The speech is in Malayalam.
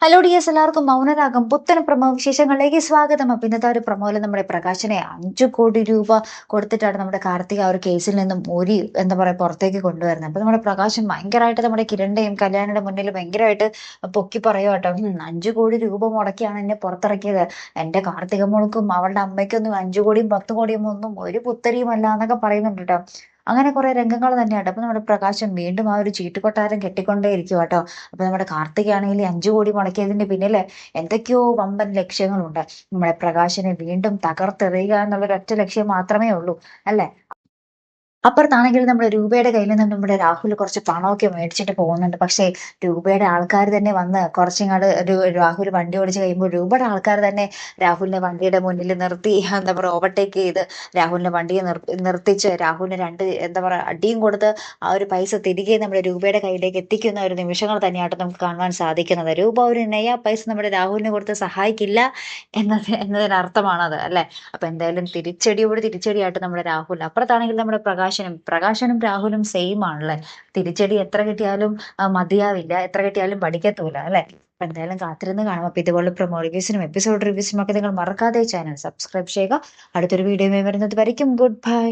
ഹലോ ഡിയേഴ്സ്, എല്ലാവർക്കും മൗനരാഗം പുത്തൻ പ്രമോ വിശേഷങ്ങളിലേക്ക് സ്വാഗതം. അപ്പൊ ഇന്നത്തെ ഒരു പ്രമോയില് നമ്മുടെ പ്രകാശനെ 5 കോടി രൂപ കൊടുത്തിട്ടാണ് നമ്മുടെ കാർത്തിക ആ ഒരു കേസിൽ നിന്നും എന്താ പറയാ പുറത്തേക്ക് കൊണ്ടുവരുന്നത്. അപ്പൊ നമ്മുടെ പ്രകാശൻ ഭയങ്കരമായിട്ട് നമ്മുടെ കിരണിന്റെയും കല്യാണിയുടെ മുന്നിൽ ഭയങ്കരമായിട്ട് പൊക്കി പറയുക കേട്ടോ. 5 കോടി രൂപ മുടക്കിയാണ് എന്നെ പുറത്തിറക്കിയത്. എന്റെ കാർത്തിക മോൾക്കും അവളുടെ അമ്മയ്ക്കൊന്നും 5 കോടിയും 10 കോടിയും ഒന്നും ഒരു പുത്തരിയും അല്ല എന്നൊക്കെ പറയുന്നുണ്ട് കേട്ടോ. അങ്ങനെ കുറെ രംഗങ്ങൾ തന്നെയാട്ടോ. അപ്പൊ നമ്മുടെ പ്രകാശൻ വീണ്ടും ആ ഒരു ചീട്ടുകൊട്ടാരം കെട്ടിക്കൊണ്ടേ ഇരിക്കും കേട്ടോ. അപ്പൊ നമ്മുടെ കാർത്തികയാണെങ്കിൽ 5 കോടി മുടക്കിയതിന്റെ പിന്നില് എന്തൊക്കെയോ വമ്പൻ ലക്ഷ്യങ്ങളുണ്ട്. നമ്മുടെ പ്രകാശനെ വീണ്ടും തകർത്തെറിയുക എന്നുള്ള ഒറ്റ ലക്ഷ്യം മാത്രമേ ഉള്ളൂ, അല്ലെ? അപ്പുറത്താണെങ്കിൽ നമ്മുടെ രൂപയുടെ കയ്യിൽ നിന്ന് നമ്മുടെ രാഹുൽ കുറച്ച് പണമൊക്കെ മേടിച്ചിട്ട് പോകുന്നുണ്ട്. പക്ഷേ രൂപയുടെ ആൾക്കാർ തന്നെ വന്ന് കുറച്ചിങ്ങാട് രാഹുൽ വണ്ടി ഓടിച്ച് കഴിയുമ്പോൾ രൂപയുടെ ആൾക്കാർ തന്നെ രാഹുലിനെ വണ്ടിയുടെ മുന്നിൽ നിർത്തി എന്താ പറയുക ഓവർടേക്ക് ചെയ്ത് രാഹുലിനെ വണ്ടിയെ നിർത്തിച്ച് രാഹുലിന് എന്താ പറയുക അടിയും കൊടുത്ത് ആ ഒരു പൈസ തിരികെ നമ്മുടെ രൂപയുടെ കയ്യിലേക്ക് എത്തിക്കുന്ന ഒരു നിമിഷങ്ങൾ തന്നെയായിട്ട് നമുക്ക് കാണുവാൻ സാധിക്കുന്നത്. രൂപ ഒരു നയ പൈസ നമ്മുടെ രാഹുലിനെ കൊടുത്ത് സഹായിക്കില്ല എന്നതിനർത്ഥമാണത്, അല്ലെ? അപ്പൊ എന്തായാലും തിരിച്ചടിയോട് തിരിച്ചടിയായിട്ട് നമ്മുടെ രാഹുൽ. അപ്പുറത്താണെങ്കിൽ നമ്മുടെ പ്രകാശനും രാഹുലും സെയിം ആണല്ലേ. തിരിച്ചടി എത്ര കിട്ടിയാലും മതിയാവില്ല, എത്ര കിട്ടിയാലും പഠിക്കത്തൂല, അല്ലെ? അപ്പൊ എന്തായാലും കാത്തിരുന്ന് കാണാം. അപ്പൊ ഇതുപോലെ പ്രൊമോ റിവ്യൂസിനും എപ്പിസോഡ് റിവ്യൂസിനും ഒക്കെ നിങ്ങൾ മറക്കാതെ ചാനൽ സബ്സ്ക്രൈബ് ചെയ്യുക. അടുത്തൊരു വീഡിയോ വരുന്നത് വരയ്ക്കും ഗുഡ് ബൈ.